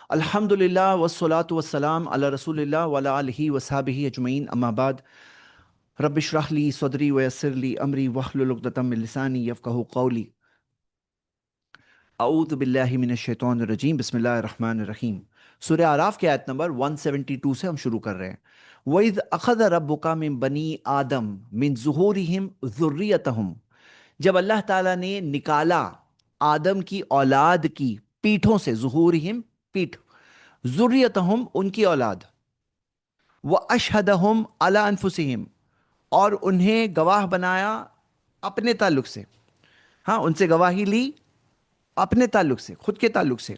الحمدللہ والصلاة والسلام علی رسول اللہ وعلی آلہ وصحبہ اجمعین، اما بعد۔ رب اشرح لی صدری ویسر لی امری واحلل عقدۃ من لسانی یفقہوا قولی۔ اعوذ باللہ من الشیطان الرجیم، بسم اللہ الرحمن الرحیم۔ سورہ اعراف کی آیت نمبر 172 سے ہم شروع کر رہے ہیں۔ وَإِذْ أَخَذَ رَبُّكَ مِن بَنِي آدَمَ مِن ظُهُورِهِمْ ذُرِّيَّتَهُمْ، جب اللہ تعالیٰ نے نکالا آدم کی اولاد کی پیٹھوں سے، ظہورہم پیٹھ، ذریتہم ان کی اولاد، وَأَشْهَدَهُمْ عَلَىٰ أَنفُسِهِمْ اور انہیں گواہ بنایا اپنے تعلق سے، ہاں ان سے گواہی لی اپنے تعلق سے، خود کے تعلق سے۔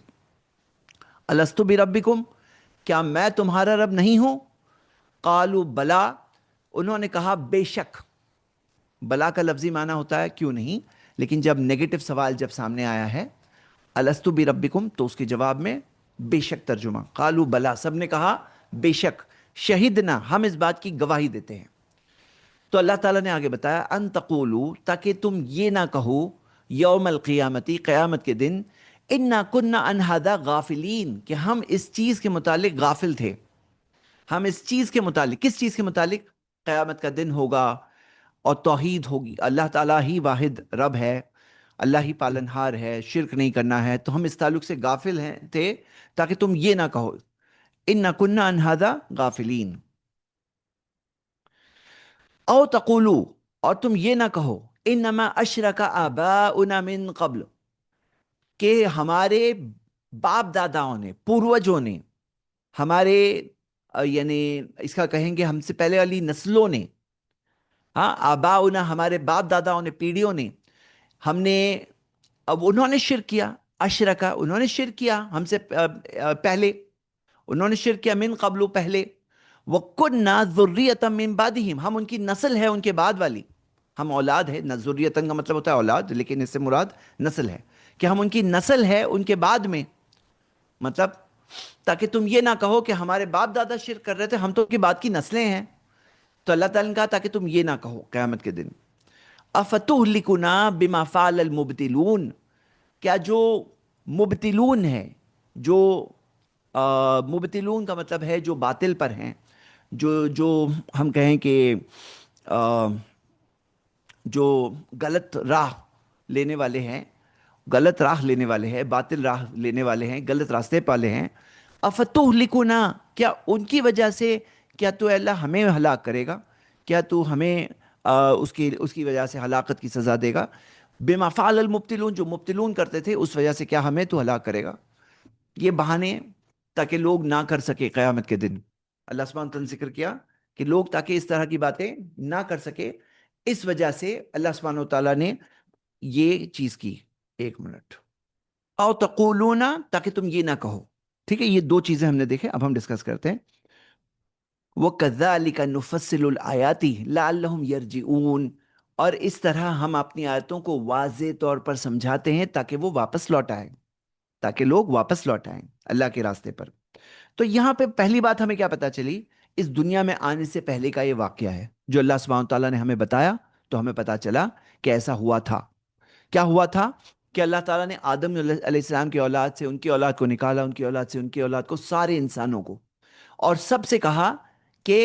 الستُ بربکم، کیا میں تمہارا رب نہیں ہوں؟ قالوا بلا، انہوں نے کہا بے شک۔ بلا کا لفظی معنی ہوتا ہے کیوں نہیں، لیکن جب نیگیٹو سوال جب سامنے آیا ہے الستُ بربکم تو اس کے جواب میں بے شک ترجمہ، قالوا بلا، سب نے کہا بے شک، شہدنا، ہم اس بات کی گواہی دیتے ہیں۔ تو اللہ تعالیٰ نے آگے بتایا ان تقولوا، تاکہ تم یہ نہ کہو، یوم القیامتی، قیامت کے دن، انا کننا عن ھذا غافلین، کہ ہم اس چیز کے متعلق غافل تھے۔ ہم اس چیز کے متعلق، کس چیز کے متعلق؟ قیامت کا دن ہوگا اور توحید ہوگی، اللہ تعالیٰ ہی واحد رب ہے، اللہ ہی پالنہار ہے، شرک نہیں کرنا ہے، تو ہم اس تعلق سے غافل ہیں تھے، تاکہ تم یہ نہ کہو انا کننا عن ھذا غافلین۔ او تقولو، اور تم یہ نہ کہو، انما اشرک آباؤنا من قبل، کہ ہمارے باپ داداؤں نے، پوروجوں نے، ہمارے یعنی اس کا کہیں گے ہم سے پہلے والی نسلوں نے، ہاں آباؤنا ہمارے باپ داداؤں نے، پیڑھیوں نے، ہم نے، اب انہوں نے شرک کیا، اشرکا انہوں نے شرک کیا ہم سے پہلے، انہوں نے شرک کیا من قبل پہلے، وَكُنَّا ذُرِّيَّةً مِّن بَعْدِهِمْ، ہم ان کی نسل ہے ان کے بعد والی، ہم اولاد ہے، ذُرِّيَّةً کا مطلب ہوتا ہے اولاد، لیکن اس سے مراد نسل ہے، کہ ہم ان کی نسل ہے ان کے بعد میں، مطلب تاکہ تم یہ نہ کہو کہ ہمارے باپ دادا شرک کر رہے تھے، ہم تو ان کے بعد کی نسلیں ہیں۔ تو اللہ تعالیٰ نے کہا تاکہ تم یہ نہ کہو قیامت کے دن، أَفَتُهْلِكُنَا بِمَا فَعَلَ الْمُبْتِلُونَ، کیا جو مبتلون ہے، جو مبتلون کا مطلب ہے جو باطل پر ہیں، جو ہم کہیں کہ جو غلط راہ لینے والے ہیں، غلط راہ لینے والے ہیں، باطل راہ لینے والے ہیں، غلط راستے پالے ہیں، افتہلکنا، کیا ان کی وجہ سے، کیا تو اے اللہ ہمیں ہلاک کرے گا؟ کیا تو ہمیں اس کی وجہ سے ہلاکت کی سزا دے گا؟ بما فعل المبتلون، جو مبتلون کرتے تھے اس وجہ سے کیا ہمیں تو ہلاک کرے گا؟ یہ بہانے تاکہ لوگ نہ کر سکے قیامت کے دن، اللہ سبحانہ وتعالیٰ نے ذکر کیا کہ لوگ تاکہ اس طرح کی باتیں نہ کر سکے، اس وجہ سے اللہ سبحانہ وتعالیٰ نے یہ چیز کی۔ ایک منٹ، او تقولون، تاکہ تم یہ نہ کہو، ٹھیک ہے، یہ دو چیزیں ہم نے دیکھے، اب ہم ڈسکس کرتے ہیں۔ وَكَذَلِكَ نُفَصِّلُ الْآيَاتِ لَعَلَّهُمْ يَرْجِعُونَ، اور اس طرح ہم اپنی آیتوں کو واضح طور پر سمجھاتے ہیں تاکہ وہ واپس لوٹ آئیں، تاکہ لوگ واپس لوٹ آئیں اللہ کے راستے پر۔ تو یہاں پہ پہلی بات ہمیں کیا پتا چلی؟ اس دنیا میں آنے سے پہلے کا یہ واقعہ ہے جو اللہ سبحانہ تعالیٰ نے ہمیں بتایا، تو ہمیں پتا چلا کہ ایسا ہوا تھا۔ کیا ہوا تھا؟ کہ اللہ تعالیٰ نے آدم علیہ السلام کی اولاد سے ان کی اولاد کو نکالا، ان کی اولاد سے ان کی اولاد کو، سارے انسانوں کو، اور سب سے کہا کہ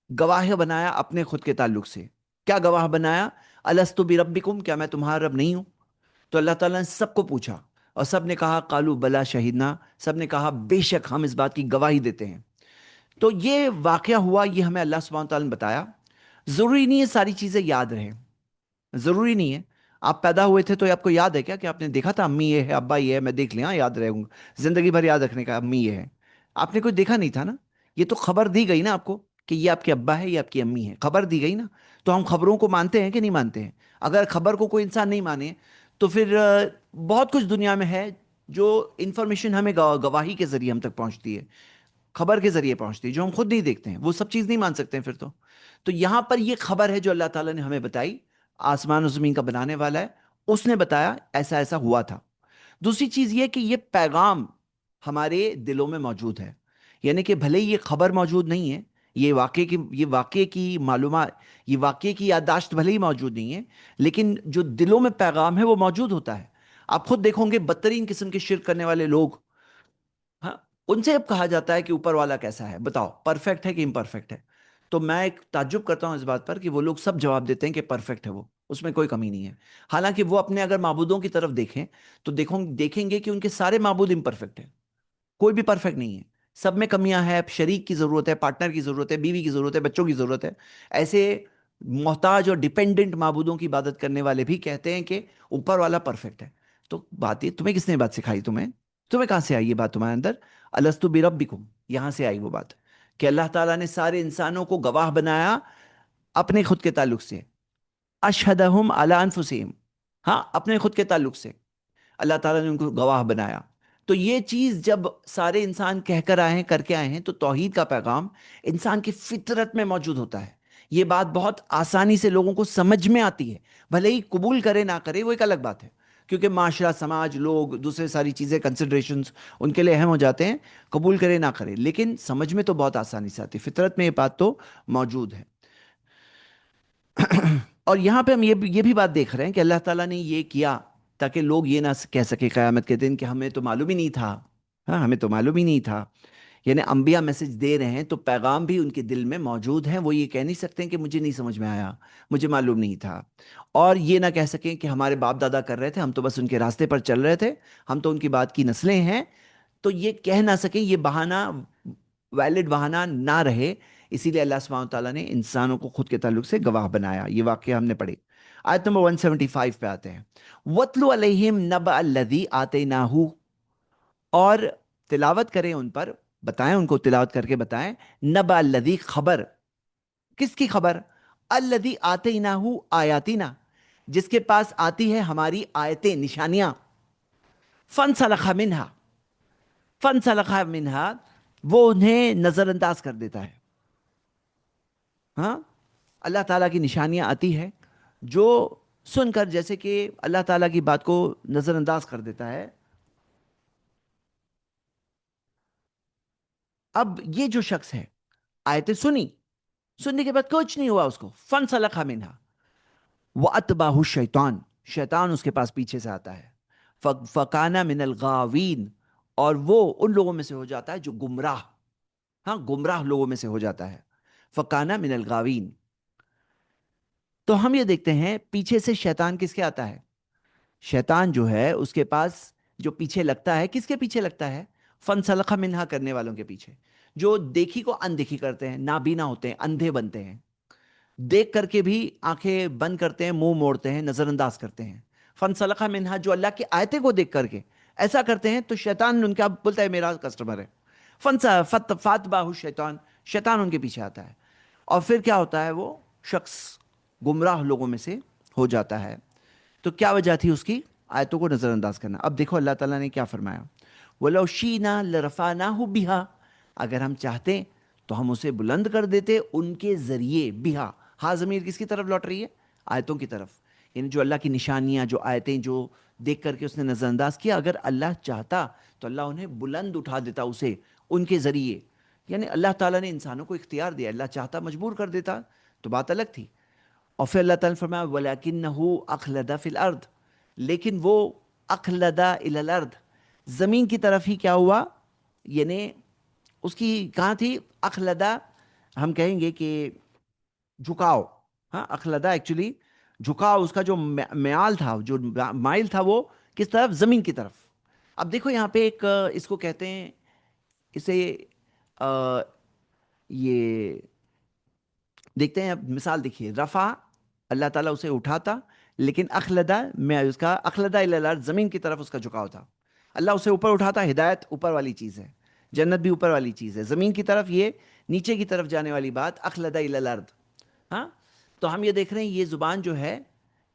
گواہ بنایا اپنے خود کے تعلق سے۔ کیا گواہ بنایا؟ الستُ بربکم، کیا میں تمہارا رب نہیں ہوں؟ تو اللہ تعالیٰ نے سب کو پوچھا اور سب نے کہا قالوا بلا شہدنا، سب نے کہا بے شک ہم اس بات کی گواہی دیتے ہیں۔ تو یہ واقعہ ہوا، یہ ہمیں اللہ سبحانہ تعالیٰ نے بتایا۔ ضروری نہیں ہے ساری چیزیں یاد رہیں، ضروری نہیں ہے۔ آپ پیدا ہوئے تھے تو آپ کو یاد ہے کیا کہ آپ نے دیکھا تھا امی یہ ہے، ابا یہ ہے، میں دیکھ لیا یاد رہے ہوں گے، زندگی بھر یاد رکھنے کا امی یہ ہے؟ آپ نے کوئی دیکھا نہیں تھا نا، یہ تو خبر دی گئی نا آپ کو کہ یہ آپ کے ابا ہے، یہ آپ کی امی ہے، خبر دی گئی نا۔ تو ہم خبروں کو مانتے ہیں کہ نہیں مانتے ہیں؟ اگر خبر کو کوئی انسان نہیں مانے تو پھر بہت کچھ دنیا میں ہے جو انفارمیشن ہمیں گواہی کے ذریعے ہم تک پہنچتی ہے، خبر کے ذریعے پہنچتی ہے، جو ہم خود نہیں دیکھتے ہیں، وہ سب چیز نہیں مان سکتے ہیں پھر تو یہاں پر یہ خبر ہے جو اللہ تعالیٰ نے ہمیں بتائی، آسمان و زمین کا بنانے والا ہے، اس نے بتایا ایسا ایسا ہوا تھا۔ دوسری چیز یہ کہ یہ پیغام ہمارے دلوں میں موجود ہے، یعنی کہ بھلے یہ خبر موجود نہیں ہے، یہ واقعے کی معلومات، یہ واقعے کی یادداشت بھلے ہی موجود نہیں ہے، لیکن جو دلوں میں پیغام ہے وہ موجود ہوتا ہے۔ آپ خود دیکھو گے بدترین قسم کے شرک کرنے والے لوگ ان سے اب کہا جاتا ہے کہ اوپر والا کیسا ہے، بتاؤ پرفیکٹ ہے کہ امپرفیکٹ ہے؟ تو میں ایک تعجب کرتا ہوں اس بات پر کہ وہ لوگ سب جواب دیتے ہیں کہ پرفیکٹ ہے، وہ اس میں کوئی کمی نہیں ہے. حالانکہ وہ اپنے اگر معبودوں کی طرف دیکھیں تو دیکھیں گے کہ ان کے سارے معبود امپرفیکٹ ہیں، کوئی بھی پرفیکٹ نہیں ہے، سب میں کمیاں ہیں، شریک کی ضرورت ہے، پارٹنر کی ضرورت ہے، بیوی کی ضرورت ہے، بچوں کی ضرورت ہے. ایسے محتاج اور ڈیپینڈنٹ معبودوں کی عبادت کرنے والے بھی کہتے ہیں کہ اوپر والا پرفیکٹ ہے. تو بات یہ تمہیں کس نے بات سکھائی؟ تمہیں کہاں سے آئی یہ بات تمہارے اندر؟ الستو بربکم، یہاں سے آئی وہ بات کہ اللہ تعالیٰ نے سارے انسانوں کو گواہ بنایا اپنے خود کے تعلق سے. اشہدہم علی انفسہم، ہاں اپنے خود کے تعلق سے اللہ تعالیٰ نے ان کو گواہ بنایا. تو یہ چیز جب سارے انسان کہہ کر آئے ہیں، کر کے آئے ہیں، تو توحید کا پیغام انسان کی فطرت میں موجود ہوتا ہے. یہ بات بہت آسانی سے لوگوں کو سمجھ میں آتی ہے، بھلے ہی قبول کرے نہ کرے وہ ایک الگ بات ہے، کیونکہ معاشرہ، سماج، لوگ، دوسرے ساری چیزیں، کنسیڈریشنز ان کے لیے اہم ہو جاتے ہیں، قبول کرے نہ کرے، لیکن سمجھ میں تو بہت آسانی سے آتی ہے، فطرت میں یہ بات تو موجود ہے. اور یہاں پہ ہم یہ بھی بات دیکھ رہے ہیں کہ اللہ تعالیٰ نے یہ کیا تاکہ لوگ یہ نہ کہہ سکے قیامت کے دن کہ ہمیں تو معلوم ہی نہیں تھا. ہاں ہمیں تو معلوم ہی نہیں تھا. یعنی انبیاء میسج دے رہے ہیں تو پیغام بھی ان کے دل میں موجود ہے، وہ یہ کہہ نہیں سکتے کہ مجھے نہیں سمجھ میں آیا، مجھے معلوم نہیں تھا. اور یہ نہ کہہ سکیں کہ ہمارے باپ دادا کر رہے تھے، ہم تو بس ان کے راستے پر چل رہے تھے، ہم تو ان کی بات کی نسلیں ہیں. تو یہ کہہ نہ سکیں، یہ بہانہ ویلڈ بہانہ نہ رہے. اسی لیے اللہ سبحانہ تعالیٰ نے انسانوں کو خود کے تعلق سے گواہ بنایا. یہ واقعہ ہم نے پڑھی. آیت نمبر 175 پہ آتے ہیں. وَاتْلُ عَلَيْهِمْ نَبَأَ الَّذِي آتَيْنَاهُ، اور تلاوت کریں ان پر، بتائیں ان کو، تلاوت کر کے بتائیں. نبأ الذی، خبر، کس کی خبر؟ الذی آتیناہ آیاتنا، جس کے پاس آتی ہے ہماری آیتیں، نشانیاں. فانسلخ منہا، فانسلخ منہا، وہ انہیں نظر انداز کر دیتا ہے. ہاں، اللہ تعالیٰ کی نشانیاں آتی ہے جو سن کر جیسے کہ اللہ تعالیٰ کی بات کو نظر انداز کر دیتا ہے. اب یہ جو شخص ہے، آیتیں سنی، سننے کے بعد کچھ نہیں ہوا اس کو. فانسلخ منہا وَأَتْبَعَهُ الشَّيْطَانُ، شیطان اس کے پاس پیچھے سے آتا ہے. فَكَانَ مِنَ الْغَاوِينَ، اور وہ ان لوگوں میں سے ہو جاتا ہے جو گمراہ، ہاں گمراہ لوگوں میں سے ہو جاتا ہے. فَكَانَ مِنَ الْغَاوِينَ. تو ہم یہ دیکھتے ہیں پیچھے سے شیطان کس کے آتا ہے؟ شیطان جو ہے اس کے پاس جو پیچھے لگتا ہے، کس کے پیچھے لگتا ہے؟ فَانْسَلَخَ مِنْهَا کرنے والوں کے پیچھے، جو دیکھی کو اندیکھی کرتے ہیں، نابینا ہوتے ہیں، اندھے بنتے ہیں، دیکھ کر کے بھی آنکھیں بند کرتے ہیں، منہ موڑتے ہیں، نظر انداز کرتے ہیں. فنسلخ منہا، جو اللہ کی آیتیں کو دیکھ کر کے ایسا کرتے ہیں، تو شیطان ان کا بولتا ہے میرا کسٹمر ہے. فاتباہ الشیطان، شیطان ان کے پیچھے آتا ہے، اور پھر کیا ہوتا ہے؟ وہ شخص گمراہ لوگوں میں سے ہو جاتا ہے. تو کیا وجہ تھی اس کی؟ آیتوں کو نظر انداز کرنا. اب دیکھو اللہ تعالیٰ نے کیا فرمایا. وَلَوْ شِئْنَا لَرَفَعْنَاهُ بِهَا، اگر ہم چاہتے تو ہم اسے بلند کر دیتے ان کے ذریعے. بہا، ہاں ضمیر کس کی طرف لوٹ رہی ہے؟ آیتوں کی طرف. یعنی جو اللہ کی نشانیاں، جو آیتیں جو دیکھ کر کے اس نے نظر انداز کیا، اگر اللہ چاہتا تو اللہ انہیں بلند اٹھا دیتا اسے ان کے ذریعے. یعنی اللہ تعالیٰ نے انسانوں کو اختیار دیا، اللہ چاہتا مجبور کر دیتا تو بات الگ تھی. اور پھر اللہ تعالیٰ نے فرمایا وَلَكِنَّهُ أَخْلَدَ فِي الْأَرْضِ، لیکن وہ اخلد إِلَى الْأَرْضِ، زمین کی طرف ہی کیا ہوا؟ یعنی اس کی کہاں تھی؟ اخلدہ ہم کہیں گے کہ جھکاؤ. ہاں اخلدہ ایکچولی جھکاؤ، اس کا جو میال تھا، جو مائل تھا، وہ کس طرف؟ زمین کی طرف. اب دیکھو یہاں پہ ایک اس کو کہتے ہیں، اسے یہ دیکھتے ہیں. اب مثال دیکھیے، رفع، اللہ تعالیٰ اسے اٹھاتا، لیکن اخلدہ میں اس کا اخلدہ الی الارض، زمین کی طرف اس کا جھکاؤ تھا. اللہ اسے اوپر اٹھاتا، ہدایت اوپر والی چیز ہے، جنت بھی اوپر والی چیز ہے، زمین کی طرف یہ نیچے کی طرف جانے والی بات، اخلدہ الی الارض. ہاں، تو ہم یہ دیکھ رہے ہیں یہ زبان جو ہے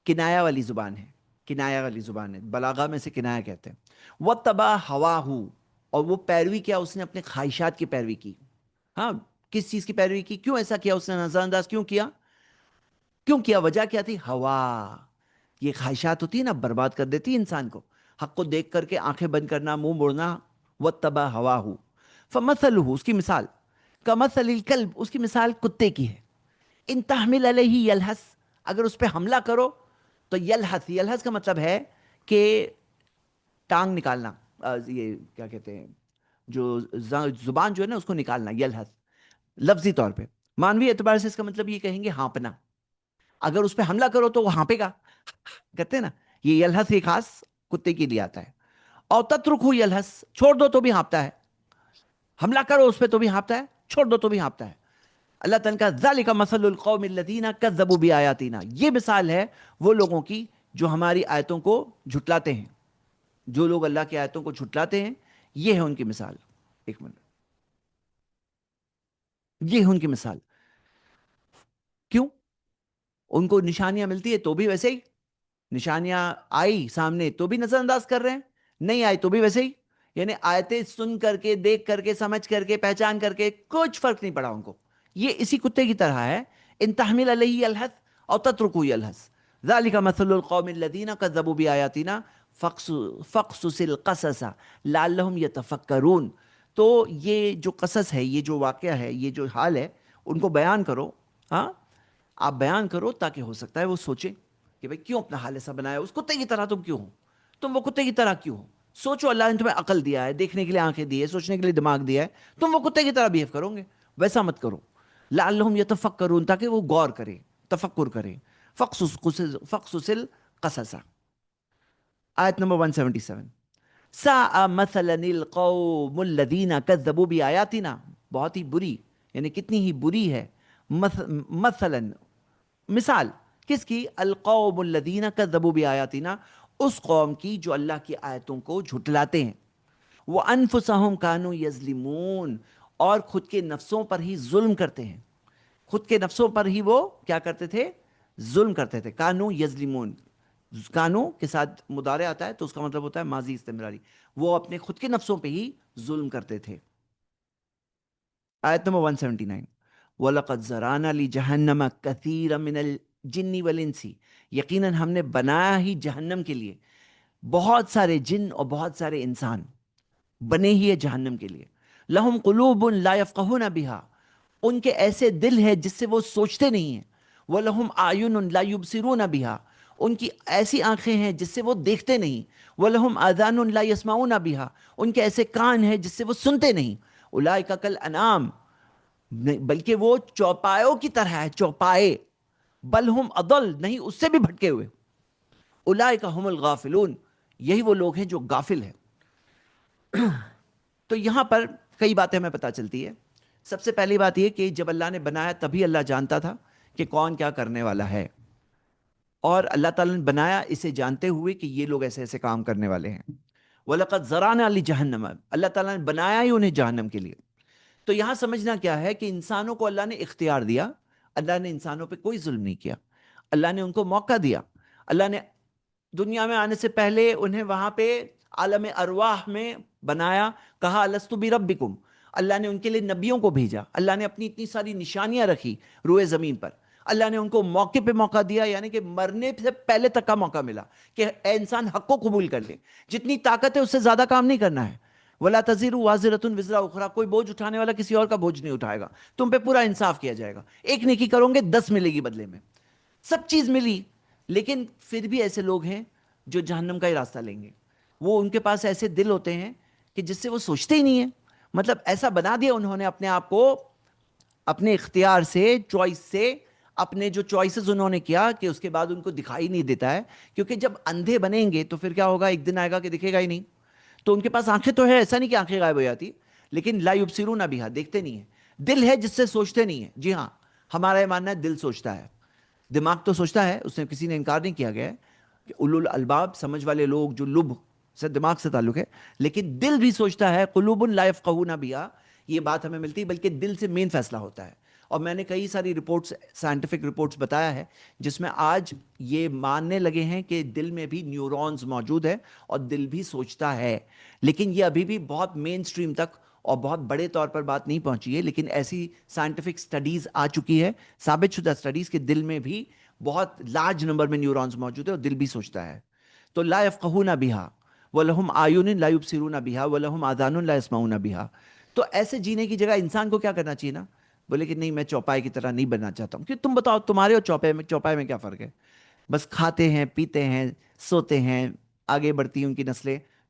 کنایا والی زبان ہے، کنایا والی زبان ہے، بلاغہ میں سے کنایا کہتے ہیں. وَاتَّبَعَ هَوَاهُ، اور وہ پیروی کیا؟ اس نے اپنے خواہشات کی پیروی کی. ہاں، کس چیز کی پیروی کی؟ کیوں ایسا کیا؟ اس نے نظر انداز کیوں کیا؟ کیوں کیا؟ وجہ کیا تھی؟ ہوا. یہ خواہشات ہوتی ہے نا، برباد کر دیتی ہے انسان کو. حق کو دیکھ کر کے آنکھیں بند کرنا، منہ موڑنا. وَاتَّبَعَ هَوَاهُ فَمَثَلُهُ، اس کی مثال کَمَثَلِ الْكَلْبِ، اس کی مثال کتے کی ہے. ان تحمل علیہ یلحس، اگر اس پہ حملہ کرو تو یلحس، یلحس کا مطلب ہے کہ ٹانگ نکالنا، یہ کیا کہتے ہیں، جو زبان جو ہے نا اس کو نکالنا، یلحس، لفظی طور پہ مانوی اعتبار سے اس کا مطلب یہ کہیں گے ہانپنا. اگر اس پہ حملہ کرو تو وہ ہانپے گا، کہتے ہیں نا. یہ یلحس ایک خاص کتے کے لیے آتا ہے. اور تترکو یلحس، چھوڑ دو تو بھی ہانپتا ہے. حملہ کرو اس پہ تو بھی ہانپتا ہے، چھوڑ دو تو بھی ہانپتا ہے. اللہ تعالیٰ کا ذالک مثل القوم الذین کذبوا بآیاتنا، یہ مثال ہے وہ لوگوں کی جو ہماری آیتوں کو جھٹلاتے ہیں. جو لوگ اللہ کی آیتوں کو جھٹلاتے ہیں، یہ ہے ان کی مثال. ایک منٹ، یہ ہے ان کی مثال. کیوں؟ ان کو نشانیاں ملتی ہے تو بھی ویسے ہی، نشانیاں آئی سامنے تو بھی نظر انداز کر رہے ہیں، نہیں آئی تو بھی ویسے ہی. یعنی آیتیں سن کر کے، دیکھ کر کے، سمجھ کر کے، پہچان کر کے کچھ فرق نہیں پڑا ان کو. یہ اسی کتے کی طرح ہے. ان تحمل علیہ یلحث او تترکہ یلحث، ذالک مثل القوم الذین کذبوا بآیاتنا فاقصص القصص لعلہم یتفکرون. تو یہ جو قصص ہے، یہ جو واقعہ ہے، یہ جو حال ہے، ان کو بیان کرو. ہاں، آپ بیان کرو تاکہ ہو سکتا ہے وہ سوچیں کہ بھئی کیوں اپنا حال ایسا بنایا، اس کتے کی طرح تم کیوں ہو، تم وہ کتے کی طرح کیوں ہو. سوچو، اللہ نے تمہیں عقل دیا ہے، دیکھنے کے لیے آنکھیں دی ہے، سوچنے کے لیے دماغ دیا ہے، تم وہ کتے کی طرح بیہیو کرو گے. ویسا مت کرو. لعلہم یتفکرون، تاکہ وہ غور کرے، تفکر کرے. فقصص القصص. آیت نمبر 177. ساء مثلا القوم الذین کذبوا بآیاتنا، بہت ہی بری، یعنی کتنی ہی بری ہے مثلا، مثال کس کی؟ القوم الذین کذبوا بآیاتنا، اس قوم کی جو اللہ کی آیتوں کو جھٹلاتے ہیں. وانفسہم کانوا یظلمون، اور خود کے نفسوں پر ہی ظلم کرتے ہیں. خود کے نفسوں پر ہی وہ کیا کرتے تھے؟ ظلم کرتے تھے. کانو یظلمون، کانو کے ساتھ مضارع آتا ہے تو اس کا مطلب ہوتا ہے ماضی استمراری. وہ اپنے خود کے نفسوں پہ ہی ظلم کرتے تھے. آیت نمبر 179. وَلَقَدْ زَرَعْنَا لِجَهَنَّمَ كَثِيرًا مِنَ الْجِنِّ وَالْإِنسِ، یقیناً ہم نے بنایا ہی جہنم کے لیے بہت سارے جن اور بہت سارے انسان بنے ہی ہے جہنم کے لیے. لہم قلوب لا یفقہون بہا، ان کے ایسے دل ہے جس سے وہ سوچتے نہیں ہیں. وَلَهُمْ أَعْيُنٌ لَا يُبْصِرُونَ بِهَا، ان کی ایسی آنکھیں ہیں جس سے وہ دیکھتے نہیں. وَلَهُمْ آذَانٌ لَا يَسْمَعُونَ بِهَا، ان کے ایسے کان ہیں جس سے وہ سنتے نہیں. أُولَٰئِكَ كَالْأَنْعَامِ، بلکہ وہ چوپایوں کی طرح ہے، چوپائے. بل ہم اضل، نہیں اس سے بھی بھٹکے ہوئے. اولئک هم الغافلون، یہی وہ لوگ ہیں جو غافل ہیں. تو یہاں پر کئی باتیں ہمیں پتہ چلتی ہے. سب سے پہلی بات یہ کہ جب اللہ نے بنایا تبھی اللہ جانتا تھا کہ کون کیا کرنے والا ہے، اور اللہ تعالیٰ نے بنایا اسے جانتے ہوئے کہ یہ لوگ ایسے ایسے کام کرنے والے ہیں. وَلَقَدْ زَرَعْنَا لِجَهَنَّمَ، اللہ تعالیٰ نے بنایا ہی انہیں جہنم کے لیے. تو یہاں سمجھنا کیا ہے کہ انسانوں کو اللہ نے اختیار دیا. اللہ نے انسانوں پہ کوئی ظلم نہیں کیا. اللہ نے ان کو موقع دیا. اللہ نے دنیا میں آنے سے پہلے انہیں وہاں پہ عالم ارواح میں بنایا، کہا الست بربکم. اللہ نے ان کے لیے نبیوں کو بھیجا. اللہ نے اپنی اتنی ساری نشانیاں رکھی روئے زمین پر. اللہ نے ان کو موقع پہ موقع دیا، یعنی کہ مرنے سے پہلے تک کا موقع ملا کہ اے انسان حق کو قبول کر لے. جتنی طاقت ہے اس سے زیادہ کام نہیں کرنا ہے. ولا تزر وازرۃ وزر اخرى، کوئی بوجھ اٹھانے والا کسی اور کا بوجھ نہیں اٹھائے گا. تم پہ پورا انصاف کیا جائے گا. ایک نیکی کرو گے 10 ملے گی بدلے میں. سب چیز ملی، لیکن پھر بھی ایسے لوگ ہیں جو جہنم کا ہی راستہ لیں گے. وہ ان کے پاس ایسے دل ہوتے ہیں کہ جس سے وہ سوچتے ہی نہیں ہیں. مطلب ایسا بنا دیا انہوں نے اپنے آپ کو، اپنے اختیار سے، چوائس سے، اپنے جو چوائسز انہوں نے کیا کہ اس کے بعد ان کو دکھائی نہیں دیتا ہے. کیونکہ جب اندھے بنیں گے تو پھر کیا ہوگا؟ ایک دن آئے گا کہ دکھے گا ہی نہیں. تو ان کے پاس آنکھیں تو ہے، ایسا نہیں کہ آنکھیں غائب ہو جاتی، لیکن لا یبصرون بہا، دیکھتے نہیں ہیں. دل ہے جس سے سوچتے نہیں ہیں. جی ہاں، ہمارا یہ ماننا ہے دل سوچتا ہے، دماغ تو سوچتا ہے، اس نے کسی نے انکار نہیں کیا گیا ہے کہ اولو الالباب، سمجھ والے لوگ جو لب سے دماغ سے تعلق ہے، لیکن دل بھی سوچتا ہے. قلوب لا یفقہون بہا، یہ بات ہمیں ملتی ہے، بلکہ دل سے مین فیصلہ ہوتا ہے. اور میں نے کئی ساری رپورٹس، سائنٹیفک رپورٹس بتایا ہے جس میں آج یہ ماننے لگے ہیں کہ دل میں بھی نیورونز موجود ہے اور دل بھی سوچتا ہے. لیکن یہ ابھی بھی بہت مین سٹریم تک اور بہت بڑے طور پر بات نہیں پہنچی ہے. لیکن ایسی سائنٹیفک سٹڈیز آ چکی ہے، ثابت شدہ سٹڈیز، کہ دل میں بھی بہت لارج نمبر میں نیورونز موجود ہے اور دل بھی سوچتا ہے. تو لا یفقہون بہا وَلَهُمْ أَعْيُنٌ لَا يُبْصِرُونَ بِهَا وَلَهُمْ آذَانٌ لَا يَسْمَعُونَ بِهَا. تو ایسے جینے کی جگہ انسان کو کیا کرنا چاہیے نا؟ بولے کہ نہیں، میں چوپائے کی طرح نہیں بننا چاہتا ہوں. کہ تم بتاؤ تمہارے اور چوپائے میں کیا فرق ہے؟ بس کھاتے ہیں، پیتے ہیں، سوتے ہیں، آگے بڑھتی ہیں ان کی نسلیں،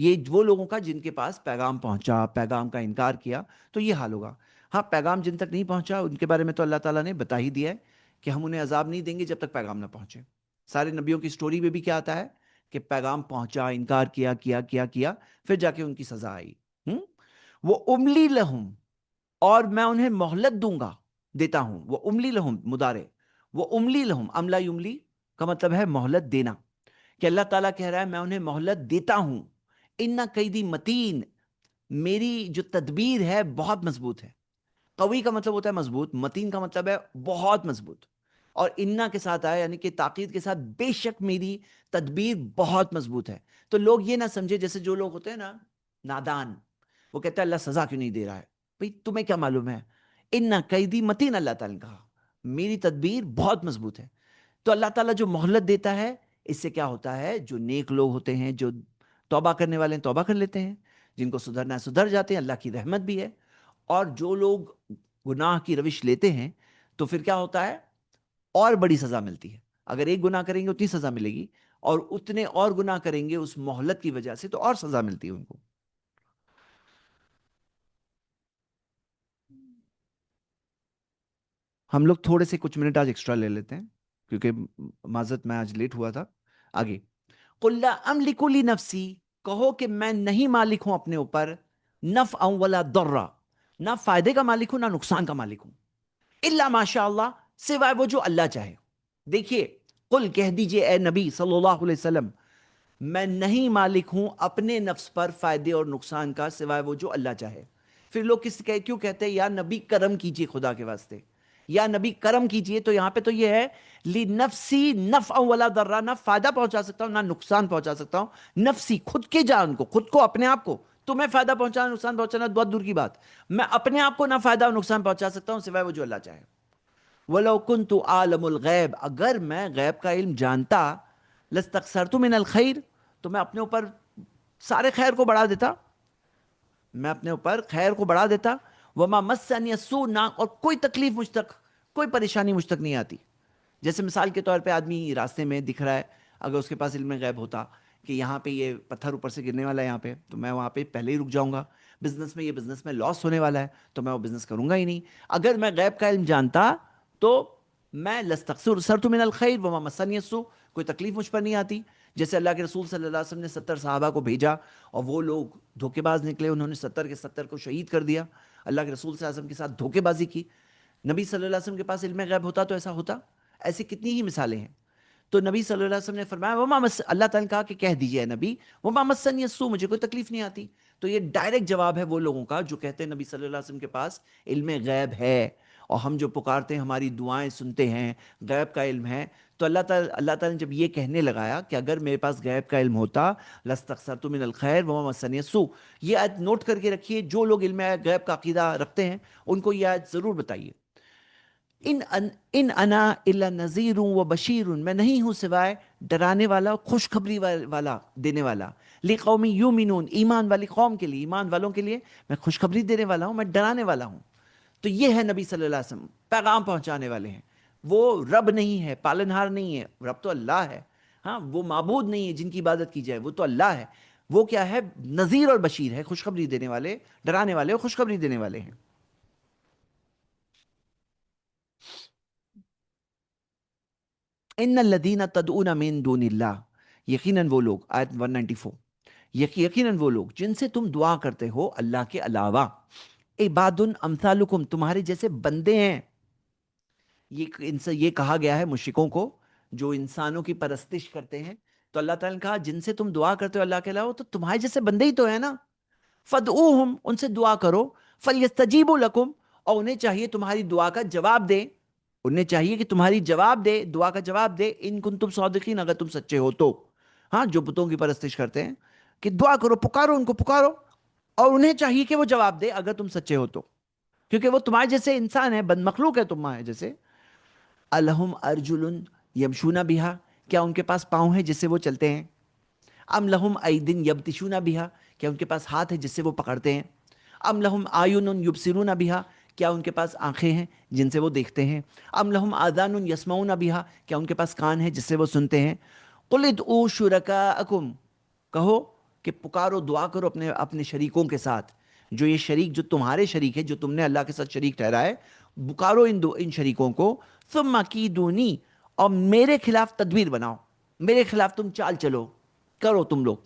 یہ وہ لوگوں کا جن کے پاس پیغام پہنچا، پیغام کا انکار کیا، تو یہ حال ہوگا۔ ہاں، پیغام جن تک نہیں پہنچا ان کے بارے میں تو اللہ تعالیٰ نے بتا ہی دیا ہے کہ ہم انہیں عذاب نہیں دیں گے جب تک پیغام نہ پہنچے۔ سارے نبیوں کی سٹوری میں بھی کیا آتا ہے کہ پیغام پہنچا، انکار کیا کیا کیا کیا، پھر جا کے ان کی سزا آئی۔ ہم؟ وہ املی لہم، اور میں انہیں مہلت دوں گا، دیتا ہوں۔ وہ املی لہم مضارع، وہ املی لہم، املا یملی کا مطلب ہے مہلت دینا، کہ اللہ تعالیٰ کہہ رہا ہے میں انہیں مہلت دیتا ہوں۔ ان قیدی متین، میری جو تدبیر ہے بہت مضبوط ہے۔ قوی کا مطلب ہوتا ہے مضبوط، متین کا مطلب ہے بہت مضبوط، اور انا کے ساتھ آیا یعنی کہ تاکید کے ساتھ، بے شک میری تدبیر بہت مضبوط ہے۔ تو لوگ یہ نہ سمجھے، جیسے جو لوگ ہوتے ہیں نا نادان، وہ کہتے ہیں اللہ سزا کیوں نہیں دے رہا ہے؟ بھئی تمہیں کیا معلوم ہے؟ انا قیدی متین، اللہ تعالیٰ نے کہا میری تدبیر بہت مضبوط ہے۔ تو اللہ تعالیٰ جو مہلت دیتا ہے، اس سے کیا ہوتا ہے، جو نیک لوگ ہوتے ہیں، جو توبہ کرنے والے ہیں توبہ کر لیتے ہیں، جن کو سدھرنا ہے سدھر جاتے ہیں، اللہ کی رحمت بھی ہے۔ اور جو لوگ گناہ کی روش لیتے ہیں تو پھر کیا ہوتا ہے، اور بڑی سزا ملتی ہے۔ اگر ایک گناہ کریں گے اتنی سزا ملے گی، اور اتنے اور گناہ کریں گے اس مہلت کی وجہ سے تو اور سزا ملتی ہے ان کو۔ ہم لوگ تھوڑے سے کچھ منٹ آج ایکسٹرا لے لیتے ہیں کیونکہ معذرت میں آج لیٹ ہوا تھا۔ آگے، قل لا املک لنفسی، کہو کہ میں نہیں مالک ہوں اپنے اوپر، نفعا ولا ضرا، نہ فائدے کا مالک ہوں نہ نقصان کا مالک ہوں، الا ماشاء اللہ، سوائے وہ جو اللہ چاہے۔ دیکھیے، قل کہہ دیجئے اے نبی صلی اللہ علیہ وسلم، میں نہیں مالک ہوں اپنے نفس پر فائدے اور نقصان کا سوائے وہ جو اللہ چاہے۔ پھر لوگ کیوں کہتے ہیں یا نبی کرم کیجئے خدا کے واسطے، یا نبی کرم کیجئے، تو یہاں پہ تو یہ ہے لنفسی نفعا ولا ضرا، نہ فائدہ پہنچا سکتا ہوں نہ نقصان پہنچا سکتا ہوں، نفسی خود کے جان کو، خود کو اپنے آپ کو، تمہیں فائدہ پہنچانا نقصان پہنچانا بہت دور کی بات، میں اپنے آپ کو نہ فائدہ اور نقصان پہنچا سکتا ہوں سوائے وہ جو اللہ چاہے۔ وَلَوْ كُنْتُ عَالَمُ الْغَيْبِ، اگر میں غیب کا علم جانتا، لَاسْتَكْثَرْتُ مِنَ الْخَيْرِ، تو میں اپنے اوپر سارے خیر کو بڑھا دیتا، میں اپنے اوپر خیر کو بڑھا دیتا۔ وَمَا مَسَّنِيَ السُّوءُ، نہ اور کوئی تکلیف مجھ تک، کوئی پریشانی مجھ تک نہیں آتی۔ جیسے مثال کے طور پہ آدمی راستے میں دکھ رہا ہے، اگر اس کے پاس علم غیب ہوتا کہ یہاں پہ یہ پتھر اوپر سے گرنے والا ہے یہاں پہ، تو میں وہاں پہ پہلے ہی رک جاؤں گا۔ بزنس میں یہ بزنس میں لاس ہونے والا ہے تو میں وہ بزنس کروں گا ہی نہیں۔ اگر میں غیب کا علم جانتا تو میں لستکثرت من الخیر وما مسنی السوء، کوئی تکلیف مجھ پر نہیں آتی۔ جیسے اللہ کے رسول صلی اللہ علیہ وسلم نے 70 صحابہ کو بھیجا اور وہ لوگ دھوکے باز نکلے، انہوں نے 70 کے 70 کو شہید کر دیا، اللہ کے رسول صلی اللہ علیہ وسلم کے ساتھ دھوکے بازی کی۔ نبی صلی اللہ علیہ وسلم کے پاس علم غیب ہوتا تو ایسا ہوتا؟ ایسی کتنی ہی مثالیں ہیں۔ تو نبی صلی اللہ علیہ وسلم نے فرمایا اللہ تعالیٰ نے کہا کہ کہہ دیجئے نبی وما مسنی السوء، مجھے کوئی تکلیف نہیں آتی۔ تو یہ ڈائریکٹ جواب ہے وہ لوگوں کا جو کہتے ہیں نبی صلی اللہ علیہ وسلم کے پاس علم غیب ہے، اور ہم جو پکارتے ہیں ہماری دعائیں سنتے ہیں، غیب کا علم ہے۔ تو اللہ تعالیٰ نے جب یہ کہنے لگایا کہ اگر میرے پاس غیب کا علم ہوتا لستکثرت من الخیر وما مسنی السوء، یہ آیت نوٹ کر کے رکھیے، جو لوگ علم غیب کا عقیدہ رکھتے ہیں ان کو یہ آیت ضرور بتائیے۔ ان انا الا نذیر و بشیر، میں نہیں ہوں سوائے ڈرانے والا، خوشخبری والا، دینے والا، لقوم یؤمنون، ایمان والی قوم کے لیے، ایمان والوں کے لیے میں خوشخبری دینے والا ہوں، میں ڈرانے والا ہوں۔ تو یہ ہے نبی صلی اللہ علیہ وسلم، پیغام پہنچانے والے ہیں۔ وہ رب نہیں ہے، پالنہار نہیں ہے، رب تو اللہ ہے، ہاں وہ معبود نہیں ہے جن کی عبادت کی جائے، وہ تو اللہ ہے۔ وہ کیا ہے؟ نذیر اور بشیر ہے، خوشخبری دینے والے، ڈرانے والے اور خوشخبری دینے والے ہیں۔ ان الذین تدعون من دون اللہ، یقیناً وہ لوگ، آیت 194، یقیناً وہ لوگ جن سے تم دعا کرتے ہو اللہ کے علاوہ، عباد امثالکم، تمہارے جیسے بندے ہیں۔ ان سے یہ کہا گیا ہے مشرکوں کو جو انسانوں کی پرستش کرتے ہیں، تو اللہ تعالیٰ نے کہا جن سے تم دعا کرتے ہو اللہ کے علاوہ تو تمہارے جیسے بندے ہی تو ہیں نا، فدعوہم، ان سے دعا کرو، فلیستجیبوا لکم، اور انہیں چاہیے تمہاری دعا کا جواب دے، انہیں چاہیے کہ تمہاری جواب دے، دعا کا جواب دے، ان کنتم صادقین، اگر تم سچے ہو تو۔ ہاں، جو بتوں کی پرستش کرتے ہیں کہ دعا کرو، پکارو ان کو، پکارو، اور انہیں چاہیے کہ وہ جواب دے اگر تم سچے ہو تو، کیونکہ وہ تمہارے جیسے انسان ہے، بند مخلوق ہے تمہارے جیسے۔ الہم ارجل یمشون بہا، کیا ان کے پاس پاؤں ہیں جس سے وہ چلتے ہیں؟ ام لہم ایدن یبتشون بہا، کیا ان کے پاس ہاتھ ہے جس سے وہ پکڑتے ہیں؟ ام لہم آیون یبصرون بہا، کیا ان کے پاس آنکھیں ہیں جن سے وہ دیکھتے ہیں؟ ام لہم آذان یسمعون بہا، کیا ان کے پاس کان ہے جس سے وہ سنتے ہیں؟ قل ادعوا شرکاءکم، کہو کہ پکارو، دعا کرو اپنے اپنے شریکوں کے ساتھ، جو یہ شریک جو تمہارے شریک ہے، جو تم نے اللہ کے ساتھ شریک ٹھہرا ہے، پکارو ان شریکوں کو، ثم کیدونی، اور میرے خلاف تدبیر بناؤ، میرے خلاف تم چال چلو، کرو تم لوگ،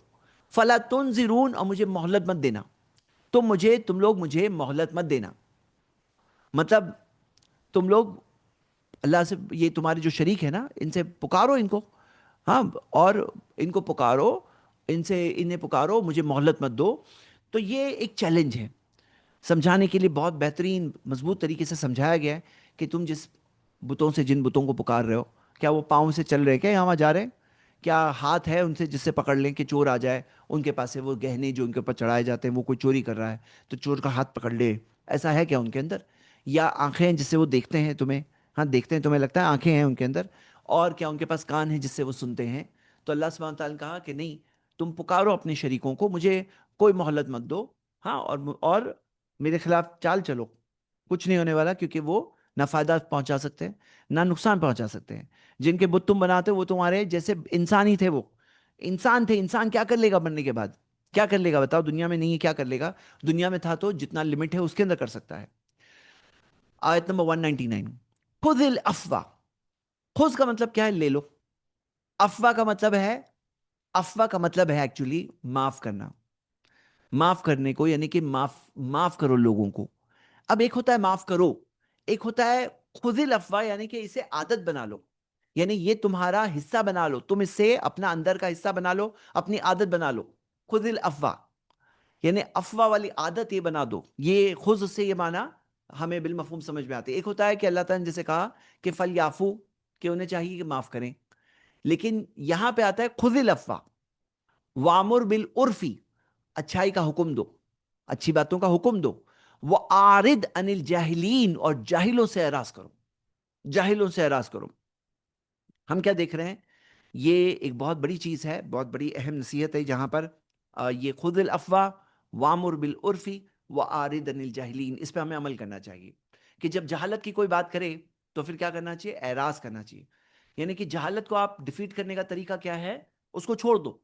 فلا تنظرون، اور مجھے مہلت مت دینا، تم لوگ مجھے مہلت مت دینا، مطلب تم لوگ اللہ سے، یہ تمہارے جو شریک ہے نا، ان سے پکارو ان کو، ہاں، اور ان کو پکارو، انہیں پکارو، مجھے مہلت مت دو۔ تو یہ ایک چیلنج ہے سمجھانے کے لیے، بہت بہترین مضبوط طریقے سے سمجھایا گیا ہے کہ تم جس بتوں سے، جن بتوں کو پکار رہے ہو، کیا وہ پاؤں سے چل رہے، کیا یہاں وہاں جا رہے ہیں؟ کیا ہاتھ ہے ان سے جس سے پکڑ لیں کہ چور آ جائے ان کے پاس سے وہ گہنے جو ان کے اوپر چڑھائے جاتے ہیں، وہ کوئی چوری کر رہا ہے تو چور کا ہاتھ پکڑ لے، ایسا ہے کیا ان کے اندر؟ یا آنکھیں ہیں جس سے وہ دیکھتے ہیں تمہیں، ہاں دیکھتے ہیں، تمہیں لگتا ہے آنکھیں ہیں ان کے اندر، اور کیا ان کے پاس کان ہیں جس سے وہ سنتے ہیں؟ تو اللہ سبحانہ تعالیٰ نے کہا کہ نہیں، تم پکارو اپنے شریکوں کو، مجھے کوئی مہلت مت دو، ہاں، اور میرے خلاف چال چلو، کچھ نہیں ہونے والا، کیونکہ وہ نہ فائدہ پہنچا سکتے ہیں نہ نقصان پہنچا سکتے ہیں۔ جن کے بت تم بناتے ہو وہ تمہارے جیسے انسان ہی تھے، وہ انسان تھے، انسان کیا کر لے گا مرنے کے بعد؟ کیا کر لے گا بتاؤ؟ دنیا میں نہیں ہے، کیا کر لے گا؟ دنیا میں تھا تو جتنا لمٹ ہے اس کے اندر کر سکتا ہے۔ آیت نمبر 199، خذ الافوا، خذ کا مطلب کیا ہے؟ لے لو، افوا کا مطلب ہے، افوا کا مطلب ہے ایکچولی معاف کرنا، معاف کرنے کو، یعنی کہ معاف کرو لوگوں کو۔ اب ایک ہوتا ہے معاف کرو، ایک ہوتا ہے خذ الافوا، یعنی کہ اسے عادت بنا لو، یعنی یہ تمہارا حصہ بنا لو، تم اس سے اپنا اندر کا حصہ بنا لو، اپنی عادت بنا لو۔ خذ الافوا یعنی افوا والی عادت یہ بنا دو، یہ خذ سے یہ معنی ہمیں بالمفہوم سمجھ میں آتی ہے۔ ایک ہوتا ہے کہ اللہ تعالیٰ نے جیسے کہا کہ فلیعفو، کہ انہیں چاہیے کہ معاف کریں، لیکن یہاں پہ آتا ہے خذ الافوا، وامر بالعرفی، اچھائی کا حکم دو، اچھی باتوں کا حکم دو، وَأَعْرِضْ عَنِ الْجَاهِلِينَ، اور جاہلوں سے اعراض کرو، جاہلوں سے اعراض کرو۔ ہم کیا دیکھ رہے ہیں؟ یہ ایک بہت بڑی چیز ہے، بہت بڑی اہم نصیحت ہے، جہاں پر یہ خذ الافوا وامر بالعرف وَأَعْرِضْ عَنِ الْجَاهِلِينَ، اس پہ ہمیں عمل کرنا چاہیے کہ جب جہالت کی کوئی بات کرے تو پھر کیا کرنا چاہیے؟ اعراض کرنا چاہیے، یعنی کہ جہالت کو آپ ڈیفیٹ کرنے کا طریقہ کیا ہے؟ اس کو چھوڑ دو۔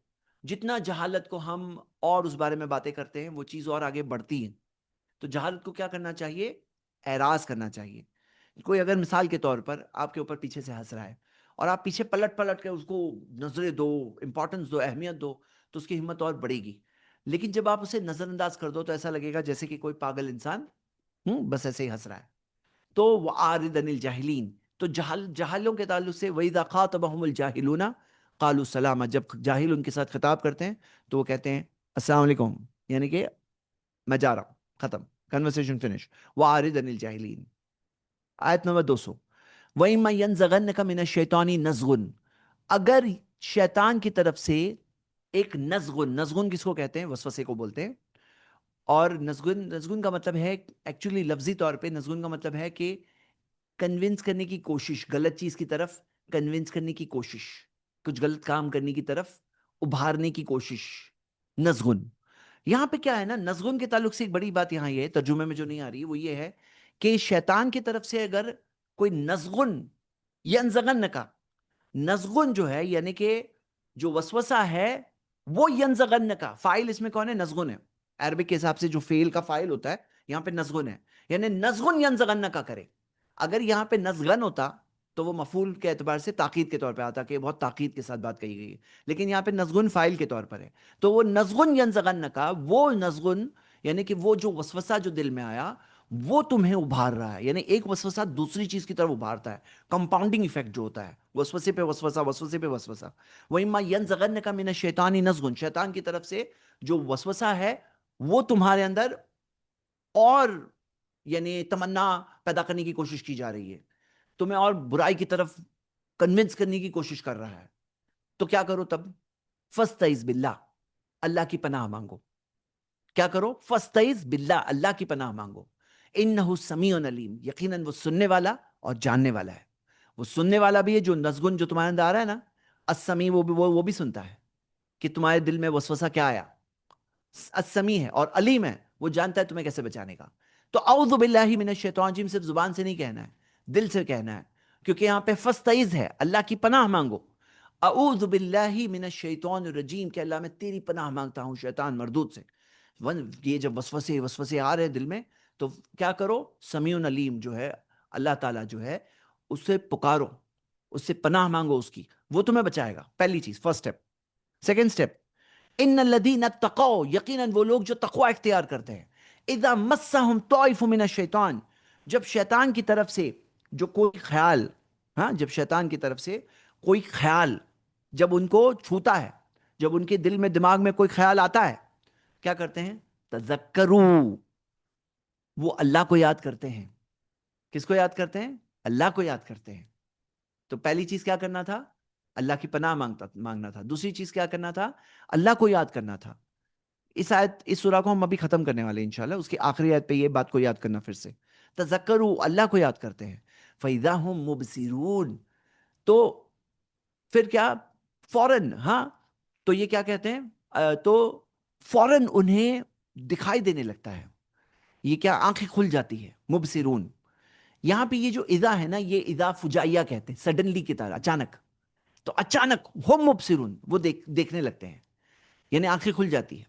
جتنا جہالت کو ہم اور اس بارے میں باتیں کرتے ہیں وہ چیز اور آگے بڑھتی ہے، تو جہالت کو کیا کرنا چاہیے؟ اعراض کرنا چاہیے۔ کوئی اگر مثال کے طور پر آپ کے اوپر پیچھے سے ہنس رہا ہے اور آپ پیچھے پلٹ پلٹ کے اس کو نظریں دو، امپورٹنس دو، اہمیت دو، تو اس کی ہمت اور بڑھے گی۔ لیکن جب آپ اسے نظر انداز کر دو تو ایسا لگے گا جیسے کہ کوئی پاگل انسان بس ایسے ہی ہنس رہا ہے۔ تو وَأَعْرِضْ عَنِ الْجَاهِلِينَ، تو جاہلوں کے تعلق سے وَإِذَا خَاطَبَهُمُ الْجَاهِلُونَ قَالُوا سَلَامًا، جب جاہل ان کے ساتھ خطاب کرتے ہیں تو وہ کہتے ہیں السلام علیکم، یعنی کہ میں جا رہا ہوں، ختم، کنورسیشن فنش۔ وَأَعْرِضْ عَنِ الْجَاهِلِينَ۔ آیت نمبر 200، وَإِمَّا يَنزَغَنَّكَ مِنَ الشَّيْطَانِ نَزْغٌ، اگر شیطان کی طرف سے ایک نزغن، نزغن کس کو کہتے ہیں؟ وسوسے کو بولتے ہیں۔ اور نزغن کا مطلب ہے ایکچولی لفظی طور پہ، نزغن کا مطلب ہے کہ کنونس کرنے کی کوشش، غلط چیز کی طرف کنونس کرنے کی کوشش، کچھ غلط کام کرنے کی طرف ابھارنے کی کوشش، نزغن۔ یہاں پہ کیا ہے نا، نزغن کے تعلق سے ایک بڑی بات یہاں یہ ہے، ترجمے میں جو نہیں آ رہی وہ یہ ہے کہ شیطان کی طرف سے اگر کوئی نزغن، ینزغن کا نزغن جو ہے یعنی کہ جو وسوسہ ہے، وہ ینزغن کا فائل اس میں کون ہے؟ نزغن ہے۔ عربک کے حساب سے جو فعل کا فائل ہوتا ہے یہاں پہ نزغن ہے، یعنی نزغن ینزغن کا کرے۔ اگر یہاں پہ نزغن ہوتا تو وہ مفعول کے اعتبار سے تاکید کے طور پہ آتا کہ بہت تاکید کے ساتھ بات کہی گئی ہے، لیکن یہاں پہ نزغن فائل کے طور پر ہے، تو وہ نزغن ینزغن کا، وہ نزغن یعنی کہ وہ جو وسوسہ جو دل میں آیا وہ تمہیں ابھار رہا ہے، یعنی ایک وسوسہ دوسری چیز کی طرف ابھارتا ہے، کمپاؤنڈنگ ایفیکٹ جو ہوتا ہے، وسوسے پہ وسوسہ، وسوسے پہ وسوسہ۔ وَإِمَّا يَنزَغَنَّكَ مِنَ الشَّيْطَانِ نَزْغٌ، شیطان کی طرف سے جو وسوسہ ہے وہ تمہارے اندر اور یعنی تمنا پیدا کرنے کی کوشش کی جا رہی ہے، تمہیں اور برائی کی طرف کنونس کرنے کی کوشش کر رہا ہے، تو کیا کرو تب؟ فَاسْتَعِذْ بِاللَّهِ، اللہ کی پناہ مانگو۔ کیا کرو؟ فَاسْتَعِذْ بِاللَّهِ، اللہ کی پناہ مانگو۔ إِنَّهُ سَمِيعٌ عَلِيمٌ، یقیناً وہ سننے والا اور جاننے والا ہے۔ وہ سننے والا بھی ہے، جو نزغن جو تمہارے اندر آ رہا ہے نا، السمیع، وہ بھی سنتا ہے کہ تمہارے دل میں وسوسہ کیا آیا، السمیع ہے، اور علیم ہے، وہ جانتا ہے تمہیں کیسے بچانے کا۔ تو اعوذ باللہ من الشیطان الرجیم صرف زبان سے نہیں کہنا ہے، دل سے کہنا ہے، کیونکہ یہاں پہ فاستعذ ہے، اللہ کی پناہ مانگو۔ اعوذ باللہ من الشیطان الرجیم، کہ اللہ میں تیری پناہ مانگتا ہوں شیطان مردود سے۔ یہ جب وسوسے آ رہے دل میں، تو کیا کرو، سمیع علیم جو ہے اللہ تعالیٰ جو ہے، اس سے پکارو، اس سے پناہ مانگو اس کی، وہ تمہیں بچائے گا۔ پہلی چیز، فرسٹ اسٹیپ۔ سیکنڈ اسٹیپ، ان الذین اتقوا، یقیناً وہ لوگ جو تقوی اختیار کرتے ہیں، اذا مسہم طائف من الشیطان، جب شیطان کی طرف سے جو کوئی خیال، ہاں، جب شیطان کی طرف سے کوئی خیال جب ان کو چھوتا ہے، جب ان کے دل میں دماغ میں کوئی خیال آتا ہے، کیا کرتے ہیں؟ تذکروا، وہ اللہ کو یاد کرتے ہیں۔ کس کو یاد کرتے ہیں؟ اللہ کو یاد کرتے ہیں۔ تو پہلی چیز کیا کرنا تھا؟ اللہ کی پناہ مانگنا تھا۔ دوسری چیز کیا کرنا تھا؟ اللہ کو یاد کرنا تھا۔ اس آیت، اس سورہ کو ہم ابھی ختم کرنے والے ہیں انشاءاللہ، اس کی آخری آیت پہ یہ بات کو یاد کرنا پھر سے۔ تذکروا، اللہ کو یاد کرتے ہیں۔ فَإِذَا هُمْ مُبْصِرُونَ، تو پھر کیا؟ فوراً، ہاں، تو یہ کیا کہتے ہیں؟ تو فوراً انہیں دکھائی دینے لگتا ہے، یہ کیا؟ آنکھیں کھل جاتی ہے، مبصرون۔ یہاں پہ یہ جو اذا ہے نا، یہ اذا فجائیہ کہتے ہیں، سڈنلی کی طرح، اچانک۔ تو اچانک ہم مبصرون، وہ دیکھنے لگتے ہیں، یعنی آنکھیں کھل جاتی ہے۔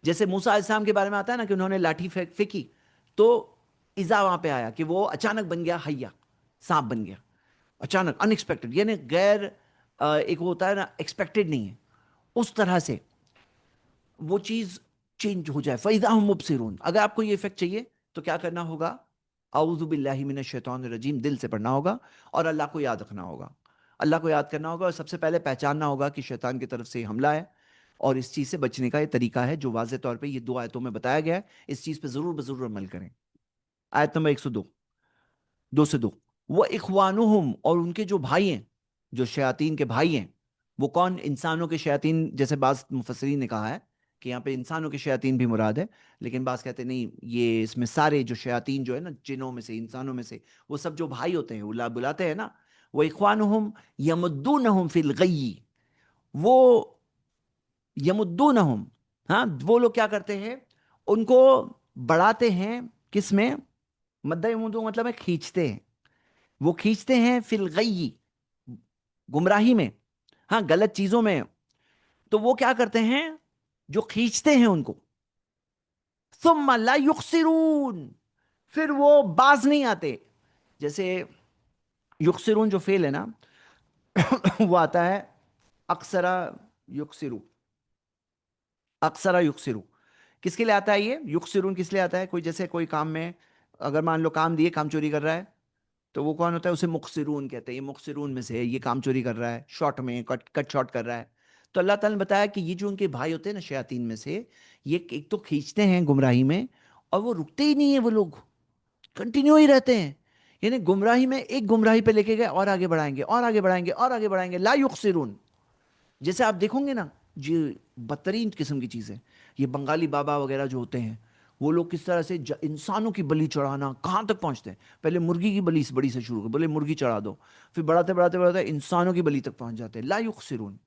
جیسے موسیٰ علیہ السلام کے بارے میں آتا ہے نا کہ انہوں نے لاٹھی پھینکی، تو اذا وہاں پہ آیا کہ وہ اچانک بن گیا حیا، سانپ بن گیا، اچانک، ان ایکسپیکٹڈ، یعنی غیر ایک ہوتا ہے نا، ایکسپیکٹڈ نہیں ہے، اس طرح سے وہ چیز چینج ہو جائے۔ فَإِذَا هُمْ مُبْصِرُونَ، اگر آپ کو یہ افیکٹ چاہیے تو کیا کرنا ہوگا؟ اعوذ باللہ من الشیطان الرجیم دل سے پڑھنا ہوگا، اور اللہ کو یاد رکھنا ہوگا، اللہ کو یاد کرنا ہوگا، اور سب سے پہلے پہچاننا ہوگا کہ شیطان کی طرف سے حملہ ہے، اور اس چیز سے بچنے کا یہ طریقہ ہے جو واضح طور پہ یہ دو آیتوں میں بتایا گیا ہے۔ اس چیز پہ ضرور بضرور عمل کریں۔ آیت نمبر 102، 2 سے 2، وہ اخوانہم، اور ان کے جو بھائی ہیں، جو شیاطین کے بھائی ہیں، وہ کون؟ انسانوں کے شیاطین، جیسے بعض مفسرین نے کہا ہے کہ یہاں پہ انسانوں کے شیاطین بھی مراد ہے، لیکن بعض کہتے ہیں نہیں، یہ اس میں سارے جو شیاطین جو ہے نا، جنوں میں سے، انسانوں میں سے، وہ سب جو بھائی ہوتے ہیں، وہ بلاتے ہیں نا، وہ اخوانہم یمدونہم فی الغی، وہ یمدونہم، ہاں، وہ لوگ کیا کرتے ہیں؟ ان کو بڑھاتے ہیں، کس میں؟ مدہ یمدو مطلب ہے کھینچتے ہیں، وہ کھینچتے ہیں فی الغی، گمراہی میں، ہاں، غلط چیزوں میں۔ تو وہ کیا کرتے ہیں؟ جو کھینچتے ہیں ان کو، ثم لا یخسرون، پھر وہ باز نہیں آتے۔ جیسے یخسرون جو فعل ہے نا، وہ آتا ہے اکثرا یکسرو، اکثرا یکسرو، کس کے لیے آتا ہے یہ یکسرون؟ کس لیے آتا ہے؟ کوئی جیسے کوئی کام میں، اگر مان لو کام دیے، کام چوری کر رہا ہے، تو وہ کون ہوتا ہے؟ اسے مخسرون کہتے ہیں، یہ مخسرون میں سے ہے، یہ کام چوری کر رہا ہے، شارٹ میں، کٹ شارٹ کر رہا ہے۔ تو اللہ تعالیٰ نے بتایا کہ یہ جو ان کے بھائی ہوتے ہیں نا شیاطین میں سے، یہ ایک تو کھینچتے ہیں گمراہی میں، اور وہ رکتے ہی نہیں ہیں، وہ لوگ کنٹینیو ہی رہتے ہیں، یعنی گمراہی میں ایک گمراہی پہ لے کے گئے، اور آگے بڑھائیں گے، اور آگے بڑھائیں گے، اور آگے بڑھائیں گے، لا یخسرون۔ جیسے آپ دیکھو گے نا، جی، بدترین قسم کی چیزیں، یہ بنگالی بابا وغیرہ جو ہوتے ہیں، وہ لوگ کس طرح سے انسانوں کی بلی چڑھانا، کہاں تک پہنچتے ہیں؟ پہلے مرغی کی بلی بڑی سے شروع کر، بولے مرغی چڑھا دو، پھر بڑھاتے بڑھاتے بڑھاتے انسانوں کی بلی تک پہنچ جاتے ہیں۔ لا یخسرون،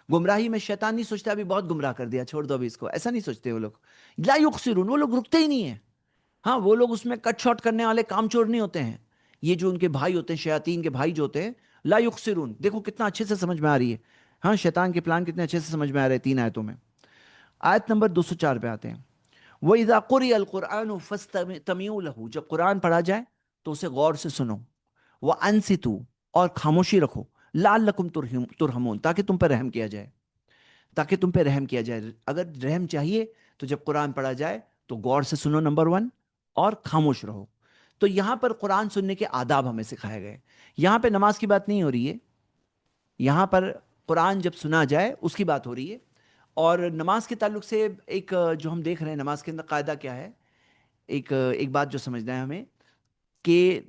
گمراہی میں شیطان نہیں سوچتا ابھی بہت گمراہ کر دیا، چھوڑ دو ابھی اس کو، ایسا نہیں سوچتے وہ لوگ۔ لا یخسرون، وہ لوگ رکتے ہی نہیں ہیں، ہاں، وہ لوگ اس میں کٹ شارٹ کرنے والے کام چور نہیں ہوتے ہیں۔ یہ جو ان کے بھائی ہوتے ہیں، شیاطین کے بھائی جو ہوتے ہیں، لا یخسرون، دیکھو کتنا اچھے سے سمجھ میں آ رہی ہے، ہاں، شیطان کے پلان کتنے اچھے سے سمجھ میں آ رہے ہیں 3 آیتوں میں۔ آیت نمبر 204 پہ آتے ہیں۔ وَإِذَا قُرِئَ الْقُرْآنُ فَاسْتَمِعُوا لَهُ، جب قرآن پڑھا جائے تو اسے غور سے سنو، وَأَنصِتُوا، اور خاموشی رکھو، لَعَلَّكُمْ تُرْحَمُونَ، تاکہ تم پہ رحم کیا جائے، تاکہ تم پہ رحم کیا جائے۔ اگر رحم چاہیے تو جب قرآن پڑھا جائے تو غور سے سنو، نمبر 1، اور خاموش رہو۔ تو یہاں پر قرآن سننے کے آداب ہمیں سکھائے گئے۔ یہاں پہ نماز کی بات نہیں ہو رہی ہے، یہاں پر قرآن جب سنا جائے اس کی بات ہو رہی ہے۔ اور نماز کے تعلق سے ایک جو ہم دیکھ رہے ہیں، نماز کے اندر قاعدہ کیا ہے؟ ایک بات جو سمجھنا ہے ہمیں، کہ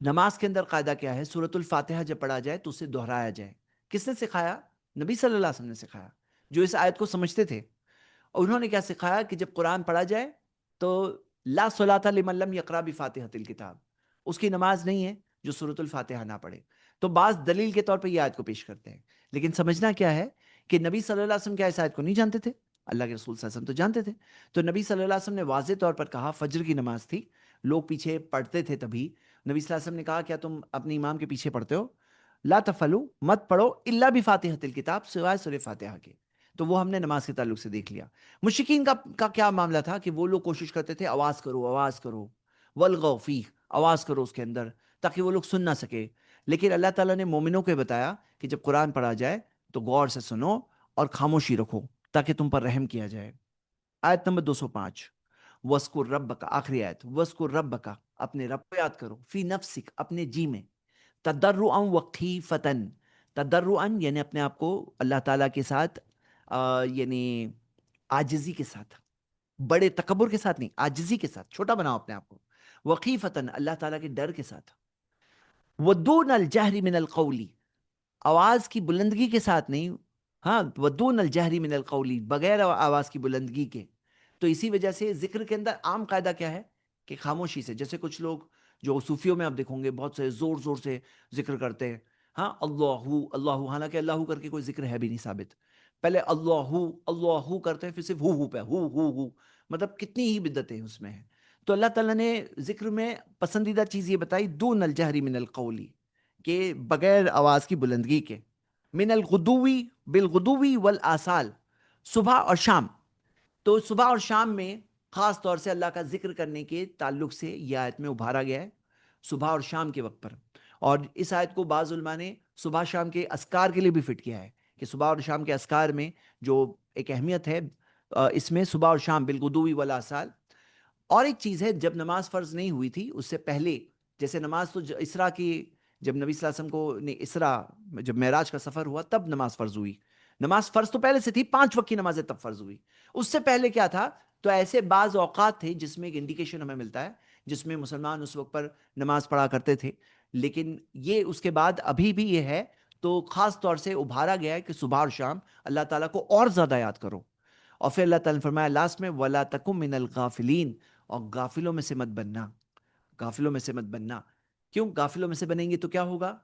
نماز کے اندر قاعدہ کیا ہے؟ سورۃ الفاتحہ جب پڑھا جائے تو اسے دہرایا جائے۔ کس نے سکھایا؟ نبی صلی اللہ علیہ وسلم نے سکھایا، جو اس آیت کو سمجھتے تھے۔ اور انہوں نے کیا سکھایا کہ جب قرآن پڑھا جائے تو لا صلاۃ لمن لم یقرأ بفاتحۃ الکتاب، اس کی نماز نہیں ہے جو سورۃ الفاتحہ نہ پڑھے۔ تو بعض دلیل کے طور پہ یہ آیت کو پیش کرتے ہیں، لیکن سمجھنا کیا ہے کہ نبی صلی اللہ علیہ وسلم کیا اس آیت کو نہیں جانتے تھے؟ اللہ کے رسول صلی اللہ علیہ وسلم تو جانتے تھے۔ تو نبی صلی اللہ علیہ وسلم نے واضح طور پر کہا، فجر کی نماز تھی، لوگ پیچھے پڑھتے تھے، تبھی نبی صلی اللہ علیہ وسلم نے کہا کیا تم اپنے امام کے پیچھے پڑھتے ہو؟ لا تفلو، مت پڑھو الا بفاتحۃ الکتاب، سوائے سورہ فاتحہ کے. تو وہ ہم نے نماز کے تعلق سے دیکھ لیا. مشرکین کا کیا معاملہ تھا کہ وہ لوگ کوشش کرتے تھے آواز کرو آواز کرو، والغوا فیہ، آواز کرو اس کے اندر تاکہ وہ لوگ سن نہ سکے. لیکن اللہ تعالیٰ نے مومنوں کو بتایا کہ جب قرآن پڑھا جائے تو غور سے سنو اور خاموشی رکھو تاکہ تم پر رحم کیا جائے. آیت نمبر 205، وَاسْكُرْ رَبَّكَ، آخری آیت، وَاسْكُرْ رَبَّكَ، اپنے رب کو یاد کرو، فی نفسک، اپنے جی میں، تضرعا وخیفتن، تضرعا یعنی اپنے آپ کو اللہ تعالیٰ کے ساتھ یعنی عاجزی کے ساتھ، بڑے تکبر کے ساتھ نہیں، عاجزی کے ساتھ چھوٹا بناؤ اپنے آپ کو، وخیفتن اللہ تعالیٰ کے ڈر کے ساتھ، ودون الجہری من القولی، آواز کی بلندگی کے ساتھ نہیں، ہاں ودون الجہری من القولی، بغیر آواز کی بلندگی کے. تو اسی وجہ سے ذکر کے اندر عام قاعدہ کیا ہے کہ خاموشی سے. جیسے کچھ لوگ جو صوفیوں میں آپ دیکھو گے بہت سے زور زور سے ذکر کرتے ہیں، ہاں اللہ اللہ، حالانکہ اللہ کر کے کوئی ذکر ہے بھی نہیں ثابت. پہلے اللہ اللہ کرتے ہیں، پھر صرف ہو پہ ہو، مطلب کتنی ہی بدتیں اس میں ہیں. تو اللہ تعالیٰ نے ذکر میں پسندیدہ چیز یہ بتائی، دون الجہری من القولی، کہ بغیر آواز کی بلندگی کے، من الغدوی، بالغدوی والآصال، صبح اور شام. تو صبح اور شام میں خاص طور سے اللہ کا ذکر کرنے کے تعلق سے یہ آیت میں ابھارا گیا ہے، صبح اور شام کے وقت پر. اور اس آیت کو بعض علماء نے صبح شام کے اذکار کے لیے بھی فٹ کیا ہے کہ صبح اور شام کے اذکار میں جو ایک اہمیت ہے اس میں صبح اور شام بالغدوی والآصال. اور ایک چیز ہے، جب نماز فرض نہیں ہوئی تھی اس سے پہلے، جیسے نماز تو اسرا کی، جب نبی صلی اللہ علیہ وسلم کو نے اسرا، جب معراج کا سفر ہوا تب نماز فرض ہوئی. نماز فرض تو پہلے سے تھی، 5 وقت کی نمازیں تب فرض ہوئی. اس سے پہلے کیا تھا؟ تو ایسے بعض اوقات تھے جس میں ایک انڈیکیشن ہمیں ملتا ہے جس میں مسلمان اس وقت پر نماز پڑھا کرتے تھے. لیکن یہ اس کے بعد ابھی بھی یہ ہے، تو خاص طور سے ابھارا گیا ہے کہ صبح اور شام اللہ تعالیٰ کو اور زیادہ یاد کرو. اور پھر اللہ تعالیٰ نے فرمایا لاسٹ میں وَلَا تَكُن مِّنَ الْغَافِلِينَ، اور غافلوں میں سے مت بننا، غافلوں میں سے مت بننا. کیوں غافلوں میں سے بنیں گے تو کیا ہوگا؟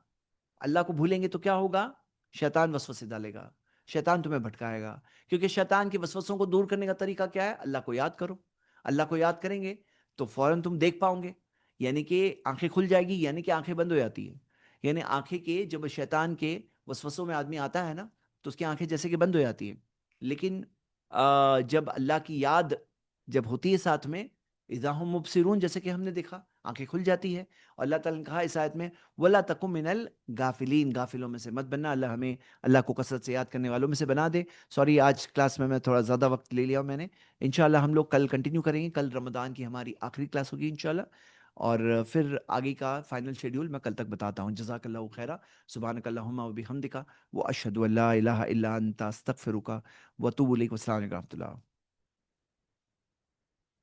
اللہ کو بھولیں گے تو کیا ہوگا؟ شیطان وسوسے ڈالے گا، شیطان تمہیں بھٹکائے گا. کیونکہ شیطان کے وسوسوں کو دور کرنے کا طریقہ کیا ہے؟ اللہ کو یاد کرو. اللہ کو یاد کریں گے تو فوراً تم دیکھ پاؤ گے، یعنی کہ آنکھیں کھل جائے گی، یعنی کہ آنکھیں بند ہو جاتی ہیں. یعنی آنکھیں کے جب شیطان کے وسوسوں میں آدمی آتا ہے نا تو اس کی آنکھیں جیسے کہ بند ہو جاتی ہیں. لیکن جب اللہ کی یاد جب ہوتی ہے ساتھ میں، اذا ہم مبصرون، جیسے کہ ہم نے دیکھا آنکھیں کھل جاتی ہے. اور اللہ تعالیٰ نے کہا اس آیت میں وَلَا تَكُن مِّنَ الْغَافِلِينَ، غافلوں میں سے مت بننا. اللہ ہمیں اللہ کو کثرت سے یاد کرنے والوں میں سے بنا دے. سوری آج کلاس میں تھوڑا زیادہ وقت لے لیا میں نے. انشاءاللہ ہم لوگ کل کنٹینیو کریں گے، کل رمضان کی ہماری آخری کلاس ہوگی انشاءاللہ. اور پھر آگے کا فائنل شیڈیول میں کل تک بتاتا ہوں. جزاک اللہ خیرہ، سبحانک اللہم و بحمدک، واشہد ان لا الہ الا انت، استغفرک واتوب الیک. والسلام علیکم و رحمۃ اللہ.